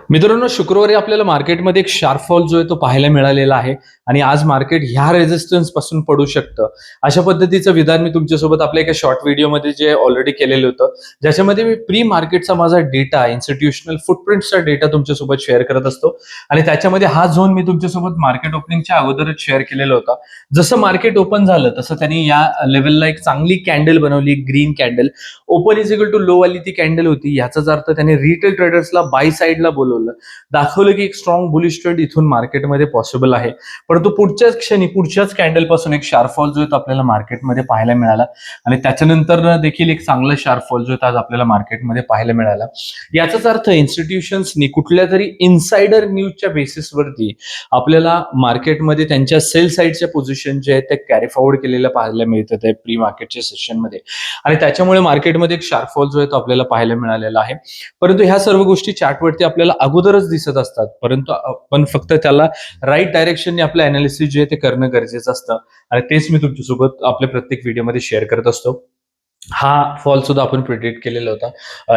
मित्रांनो, शुक्रवारी आपल्याला मार्केटमध्ये एक शार्प फॉल जो आहे तो पाहायला मिळालेला आहे आणि आज मार्केट ह्या रेझिस्टन्स पासून पडू शकतं. अशा पद्धतीचं विधान मी तुमच्यासोबत आपल्या एका शॉर्ट व्हिडिओमध्ये जे ऑलरेडी केलेलं होतं, ज्याच्यामध्ये मी प्री मार्केटचा माझा डेटा, इन्स्टिट्यूशनल फुटप्रिंटचा डेटा तुमच्यासोबत शेअर करत असतो आणि त्याच्यामध्ये हा झोन मी तुमच्यासोबत मार्केट ओपनिंगच्या अगोदरच शेअर केलेला होता. जसं मार्केट ओपन झालं तसं त्यांनी या लेवलला एक चांगली कॅन्डल बनवली, green candle. Open is equal to low वाली ती कॅन्डल होती. याचाच अर्थ त्याने रिटेल ट्रेडर्सला बाय साईडला बोलवलं, दाखवलं की एक स्ट्रॉंग बुलिश ट्रेंड इथून मार्केटमध्ये पॉसिबल आहे. परंतु पुढच्याच क्षणी, पुढच्याच कॅन्डल पासून एक शार्प फॉल जो आहे तो आपल्याला मार्केटमध्ये पाहायला मिळाला आणि त्याच्यानंतर देखील एक चांगला शार्प फॉल जो आहे आज आपल्याला मार्केटमध्ये पाहायला मिळाला. याचाच अर्थ इन्स्टिट्यूशन्सनी कुठल्या तरी इनसाइडर न्यूजच्या बेसिसवरती आपल्याला मार्केटमध्ये त्यांच्या सेल साईडच्या पोझिशन जे आहेत ते कॅरी फॉरवर्ड केलेल्या पाहायला मिळतात आहे प्री मार्केटच्या सेशनमध्ये आणि त्याच्यामुळे मार्केटमध्ये एक शार्प फॉल जो आहे तो आपल्याला पाहायला मिळालेला आहे. परंतु ह्या सर्व गोष्टी चार्टवरती आपल्याला अगोदरच दिसत असतात, परंतु आपण फक्त त्याला राईट डायरेक्शनने आपलं अनालिसिस जे आहे ते करणं गरजेचं असतं आणि तेच मी तुमच्यासोबत आपल्या प्रत्येक व्हिडिओमध्ये शेअर करत असतो. हा फॉल सुद्धा आपण प्रिडिक्ट केलेला होता.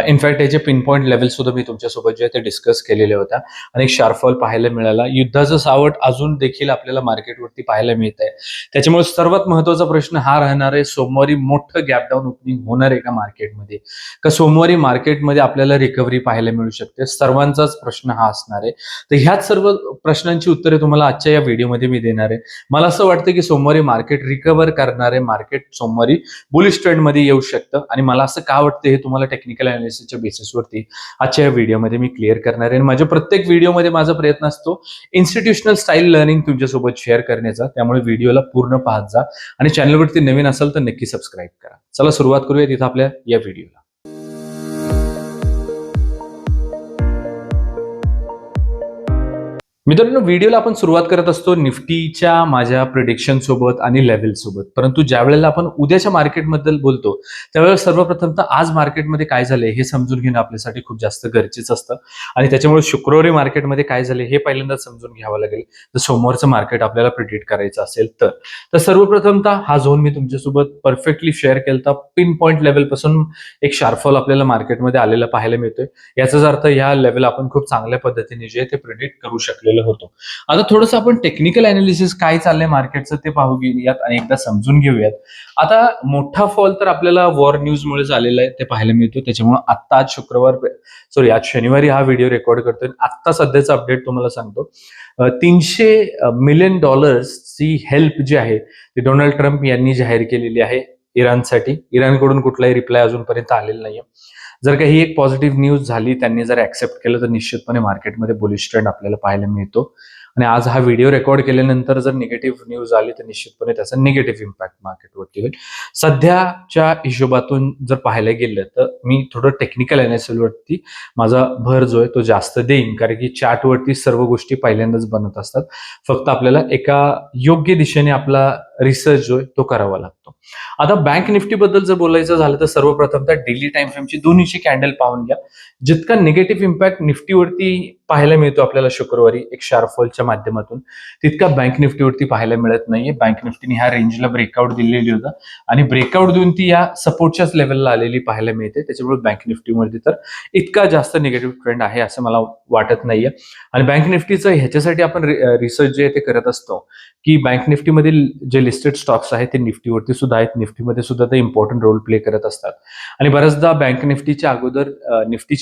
इनफॅक्ट त्याचे पिन पॉईंट लेवल सुद्धा मी तुमच्यासोबत जे आहे ते डिस्कस केलेले होत्या आणि एक शार्प फॉल पाहायला मिळाला. युद्धाचं सावट अजून देखील आपल्याला मार्केटवरती पाहायला मिळत आहे. त्याच्यामुळे सर्वात महत्वाचा प्रश्न हा राहणार आहे, सोमवारी मोठं गॅप डाऊन ओपनिंग होणार आहे का मार्केटमध्ये, का सोमवारी मार्केटमध्ये आपल्याला रिकव्हरी पाहायला मिळू शकते? सर्वांचाच प्रश्न हा असणार आहे. तर ह्याच सर्व प्रश्नांची उत्तरे तुम्हाला आजच्या या व्हिडिओमध्ये मी देणार आहे. मला असं वाटतं की सोमवारी मार्केट रिकव्हर करणार आहे, मार्केट सोमवारी बुलिश ट्रेंडमध्ये येऊ शकतं आणि मला असं का वाटतं हे तुम्हाला टेक्निकल अनालिसिसच्या बेसिसवरती आजच्या या व्हिडिओमध्ये मी क्लिअर करणार आहे. आणि माझ्या प्रत्येक व्हिडिओमध्ये माझा प्रयत्न असतो इन्स्टिट्यूशनल स्टाईल लर्निंग तुमच्यासोबत शेअर करण्याचा. त्यामुळे व्हिडिओला पूर्ण पाहत जा आणि चॅनलवरती नवीन असाल तर नक्की सबस्क्राईब करा. चला सुरुवात करूया तिथं आपल्या या व्हिडिओला. मित्रांनो, व्हिडिओला आपण सुरुवात करत असतो निफ्टीच्या माझ्या प्रिडिक्शन सोबत आणि लेव्हल सोबत. परंतु ज्या वेळेला आपण उद्याच्या मार्केटबद्दल बोलतो त्यावेळेला सर्वप्रथम तर आज मार्केटमध्ये काय झालंय हे समजून घेणं आपल्यासाठी खूप जास्त गरजेचं असतं आणि त्याच्यामुळे शुक्रवारी मार्केटमध्ये काय झाले हे पहिल्यांदा समजून घ्यावं लागेल. जर सोमवारचं मार्केट आपल्याला प्रिडिक्ट करायचं असेल तर सर्वप्रथमतः हा झोन मी तुमच्यासोबत परफेक्टली शेअर केला. पिन पॉईंट लेवल पासून एक शार्प फॉल आपल्याला मार्केटमध्ये आलेला पाहायला मिळतोय. याचाच अर्थ ह्या लेवल आपण खूप चांगल्या पद्धतीने जे ते प्रिडिक्ट करू शकलेलो होतो. आता थोडंसं आपण टेक्निकल अनालिसिस काय चाललंय मार्केटचं ते पाहू घेऊयात आणि एकदा समजून घेऊयात. आता मोठा फॉल तर आपल्याला वॉर न्यूजमुळे झालेला आहे ते पाहायला मिळतो. त्याच्यामुळे आत्ता आज शनिवारी हा व्हिडिओ रेकॉर्ड करतोय. आत्ता सध्याचा अपडेट तुम्हाला सांगतो. $300 मिलियन ची हेल्प जी आहे ती डोनाल्ड ट्रम्प यांनी जाहीर केलेली आहे इराणसाठी. इराणकडून कुठलाही रिप्लाय अजूनपर्यंत आलेला नाहीये. जर का ही एक पॉझिटिव्ह न्यूज झाली, त्यांनी जर ऍक्सेप्ट केलं तर निश्चितपणे मार्केटमध्ये बुलिश ट्रेंड आपल्याला पाहायला मिळतो. आणि आज हा व्हिडिओ रेकॉर्ड केल्यानंतर जर निगेटिव्ह न्यूज आली तर निश्चितपणे त्याचा निगेटिव्ह इम्पॅक्ट मार्केटवरती होईल. सध्याच्या हिशोबातून जर पाहायला गेलं तर मी थोडं टेक्निकल अनालिसिसवरती माझा भर जो आहे तो जास्त देईन, कारण की चार्टवरती सर्व गोष्टी पहिल्यांदाच बनत असतात. फक्त आपल्याला एका योग्य दिशेने आपला रिसर्च जो आहे तो करावा लागतो. आता बँक निफ्टी बद्दल जर बोलायचं झालं तर सर्वप्रथम तर डेली टाइम फ्रेमची दोन्हीची कॅन्डल पाहून घ्या. जितका निगेटिव्ह इम्पॅक्ट निफ्टीवरती पाहायला मिळतो आपल्याला शुक्रवारी एक शार्प फॉलच्या माध्यमातून, तितका बँक निफ्टीवरती पाहायला मिळत नाहीये. बँक निफ्टीने ह्या रेंजला ब्रेकआउट दिलेली होतं आणि ब्रेकआउट देऊन ती या सपोर्टच्याच लेवलला आलेली पाहायला मिळते. त्याच्यामुळे बँक निफ्टीमध्ये तर इतका जास्त निगेटिव्ह ट्रेंड आहे असं मला वाटत नाहीये. आणि बँक निफ्टीचं ह्याच्यासाठी आपण रिसर्च जे आहे ते करत असतो की बँक निफ्टीमधील जे लिस्टेड स्टॉक्स आहेत ते निफ्टीवरती सुद्धा आहेत, निफ्टीमध्ये सुद्धा ते इम्पॉर्टंट रोल प्ले करत असतात. आणि बऱ्याचदा निफ्टीच्या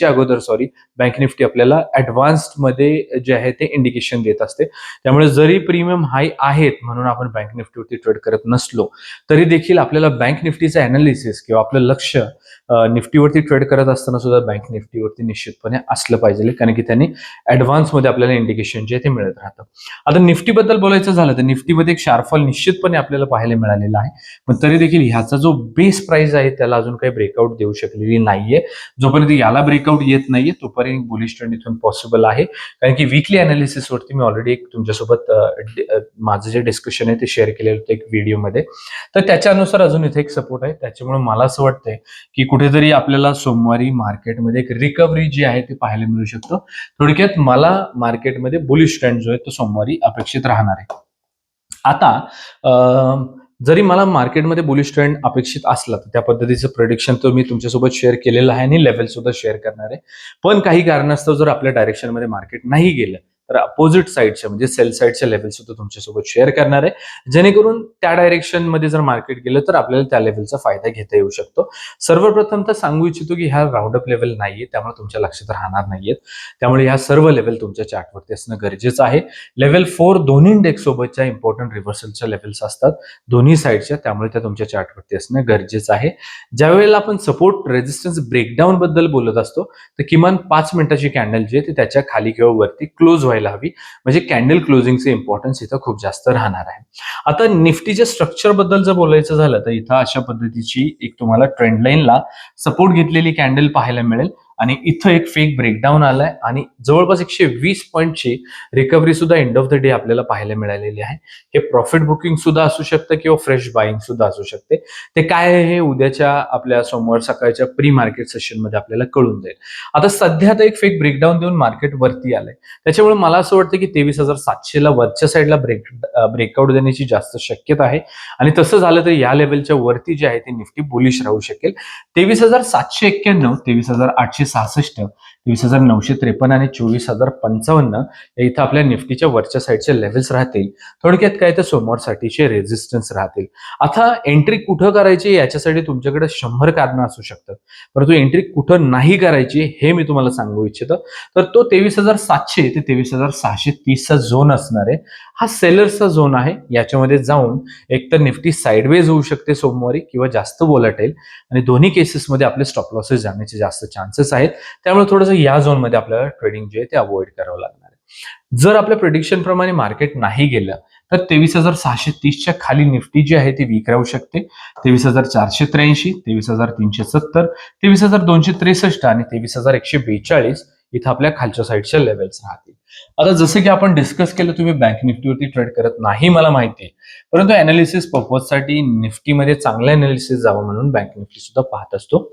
अगोदर बँक निफ्टी आपल्याला ऍडव्हान्स्ड मध्ये जे आहे ते इंडिकेशन देत असते. त्यामुळे जरी प्रीमियम हाय आहेत म्हणून आपण बँक निफ्टीवरती ट्रेड करत नसलो तरी देखील आपल्याला बँक निफ्टीचं अनालिसिस किंवा आपलं लक्ष निफ्टीवरती ट्रेड करत असताना सुद्धा बँक निफ्टीवरती निश्चितपणे असलं पाहिजे, कारण की त्यांनी ऍडव्हान्स मध्ये आपल्याला इंडिकेशन जे ते मिळत राहतं. आता निफ्टी बद्दल बोलायचं झालं तर निफ्टीमध्ये एक शार्प फॉल निश्चितपणे आपल्याला पाहायला मिळालेला आहे. पण तरी देखील ह्याचा जो बेस प्राइस आहे त्याला अजून काही ब्रेकआउट देऊ शकलेली नाहीये. जोपर्यंत याला ब्रेकआउट येत नाहीये तोपर्यंत बुलिश ट्रेंड इथून पॉसिबल आहे, कारण की वीकली अनालिसिस वरती मी ऑलरेडी एक तुमच्यासोबत माझं जे डिस्कशन आहे ते शेअर केलेलं होतं एक व्हिडिओमध्ये. तर त्याच्यानुसार अजून इथे एक सपोर्ट आहे. त्याच्यामुळे मला असं वाटतंय की कुठेतरी आपल्याला सोमवारी मार्केटमध्ये एक रिकव्हरी जी आहे ती पाहायला मिळू शकतो. थोडक्यात मला मार्केटमध्ये बुलिश ट्रेंड जो आहे तो सोमवारी अपेक्षित राहणार आहे. आता जरी मला मार्केटमध्ये बुलिश ट्रेंड अपेक्षित असला तर त्या पद्धतीचं प्रेडिक्शन तर मी तुमच्यासोबत शेअर केलेलं आहे आणि लेवल सुद्धा शेअर करणार आहे. पण काही कारणास्तव जर आपल्या डायरेक्शनमध्ये मार्केट नाही गेलं तर अपोजिट साईडच्या म्हणजे सेल साईडच्या लेवल सुद्धा तुमच्यासोबत शेअर करणार आहे, जेणेकरून त्या डायरेक्शनमध्ये जर मार्केट गेलं तर आपल्याला त्या लेवलचा फायदा घेता येऊ शकतो. सर्वप्रथम तर सांगू इच्छितो की ह्या राऊंड अप लेवल नाहीये, त्यामुळे तुमच्या लक्षात राहणार नाहीयेत. त्यामुळे ह्या सर्व लेवल तुमच्या चार्टवरती असणं गरजेचं आहे. लेवल 4 दोन्ही इंडेक्स सोबतच्या इम्पॉर्टंट रिव्हर्सलच्या लेवल्स असतात दोन्ही साईडच्या, त्यामुळे त्या तुमच्या चार्टवरती असणं गरजेचं आहे. ज्या वेळेला आपण सपोर्ट रेझिस्टन्स ब्रेकडाऊन बद्दल बोलत असतो तर किमान 5 मिनिटाची कॅन्डल जी आहे ती त्याच्या खाली किंवा वरती क्लोज व्हायला हवी, म्हणजे कॅन्डल क्लोजिंगचे इम्पॉर्टन्स इथं खूप जास्त राहणार आहे. आता निफ्टीच्या स्ट्रक्चर बद्दल जर बोलायचं झालं तर इथं अशा पद्धतीची एक तुम्हाला ट्रेंड लाईनला सपोर्ट घेतलेली कॅन्डल पाहायला मिळेल आणि इथं एक फेक ब्रेकडाऊन आलाय आणि जवळपास 120 पॉईंटची रिकव्हरी सुद्धा एंड ऑफ द डे आपल्याला पाहायला मिळालेली आहे. हे प्रॉफिट बुकिंग सुद्धा असू शकतं किंवा फ्रेश बाईंग सुद्धा असू शकते. ते काय आहे हे उद्याच्या आपल्या सोमवार सकाळच्या प्री मार्केट सेशनमध्ये आपल्याला कळून जाईल. आता सध्या आता एक फेक ब्रेकडाऊन देऊन मार्केट वरती आलंय, त्याच्यामुळे मला असं वाटतं की 23,700 ला वरच्या साईडला ब्रेकआउट देण्याची जास्त शक्यता आहे आणि तसं झालं तर या लेवलच्या वरती जे आहे ते निफ्टी बुलिश राहू शकेल. 23,791, 23,866, 23,953 आणि 24,055 या इथं आपल्या निफ्टीच्या वरच्या साईडच्या लेवल्स राहतील. थोडक्यात काय तर सोमवारसाठीचे रेझिस्टन्स राहतील. आता एंट्री कुठं करायची याच्यासाठी तुमच्याकडे 100 कारणं असू शकतात, परंतु एंट्री कुठं नाही करायची हे मी तुम्हाला सांगू इच्छितो. तर तो 23,700 ते 23,630 चा झोन असणार आहे. हा सेलर्सचा झोन आहे. याच्यामध्ये जाऊन एकतर निफ्टी साइडवेज होऊ शकते सोमवारी किंवा जास्त वोलाटाईल आणि दोन्ही केसेसमध्ये आपले स्टॉप लॉसेस जाण्याचे जास्त चान्सेस आहेत. त्यामुळे थोडंसं या झोनमध्ये आपल्याला ट्रेडिंग जे आहे ते अवॉइड करावं लागणार आहे. जर आपल्या प्रिडिक्शन प्रमाणे मार्केट नाही गेलं तर 23,630च्या खाली निफ्टी जी आहे ती वीक राहू शकते. 23,483, 23,370, 23,263 आणि 23,142 इथं आपल्या खालच्या साईडच्या लेवल्स राहतील. आता जसं की आपण डिस्कस केलं, तुम्ही बँक निफ्टीवरती ट्रेड करत नाही मला माहिती आहे, परंतु अनालिसिस पर्पजसाठी निफ्टीमध्ये चांगलं अनालिसिस जावं म्हणून बँक निफ्टी सुद्धा पाहत असतो.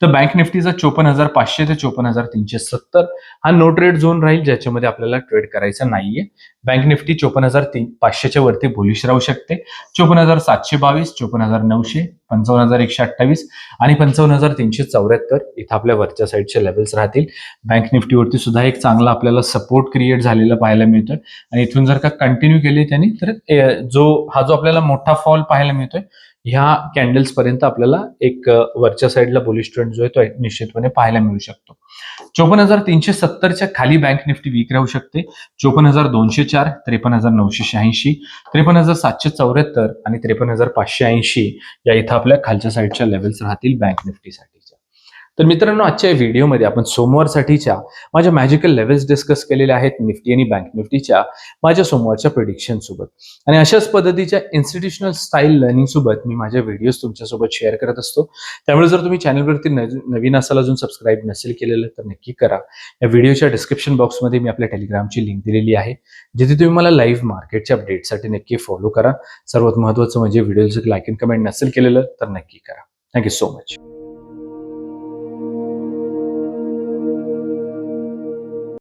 तर बँक निफ्टीचा 54,500 ते 54,370 हा नो ट्रेड झोन राहील, ज्याच्यामध्ये आपल्याला ट्रेड करायचा नाहीये. बँक निफ्टी 54,500च्या वरती बुलिश राहू शकते. 54,722, 54,900, 55,128 आणि 55,374 इथं आपल्या वरच्या साईडच्या लेवल्स राहतील. बँक निफ्टीवरती सुद्धा एक चांगला आपल्याला सपोर्ट क्रिएट झालेला पाहायला मिळतोय आणि इथून जर का कंटिन्यू केले त्यांनी तर जो आपल्याला मोठा फॉल पाहायला मिळतोय ह्या कॅन्डल्स पर्यंत आपल्याला एक वरच्या साईडला बुलिश ट्रेंड जो आहे तो निश्चितपणे पाहायला मिळू शकतो. 54,370च्या खाली बँक निफ्टी वीक राहू शकते. 54,204, 53,986, 53,774 आणि 53,580 या इथं आपल्या खालच्या साईडच्या लेवल्स राहतील बँक निफ्टीसाठीच्या. तर मित्रांनो, आजच्या व्हिडिओमध्ये आपण सोमवारसाठीच्या माझ्या मॅजिकल लेवल्स डिस्कस केलेल्या आहेत निफ्टी आणि बँक निफ्टीच्या माझ्या सोमवारच्या प्रिडिक्शन सोबत, आणि अशाच पद्धतीच्या इन्स्टिट्यूशनल स्टाईल लर्निंग सोबत मी माझे व्हिडिओज तुमच्यासोबत शेअर करत असतो. त्यामुळे जर तुम्ही चॅनलवरती नवीन असाल, अजून सबस्क्राईब नसेल केलेलं तर नक्की करा. या व्हिडिओच्या डिस्क्रिप्शन बॉक्समध्ये मी आपल्या टेलिग्रामची लिंक दिलेली आहे, जिथे तुम्ही मला लाईव्ह मार्केटच्या अपडेटसाठी नक्की फॉलो करा. सर्वात महत्त्वाचं म्हणजे व्हिडिओचं लाईक आणि कमेंट नसेल केलेलं तर नक्की करा. Thank you so much.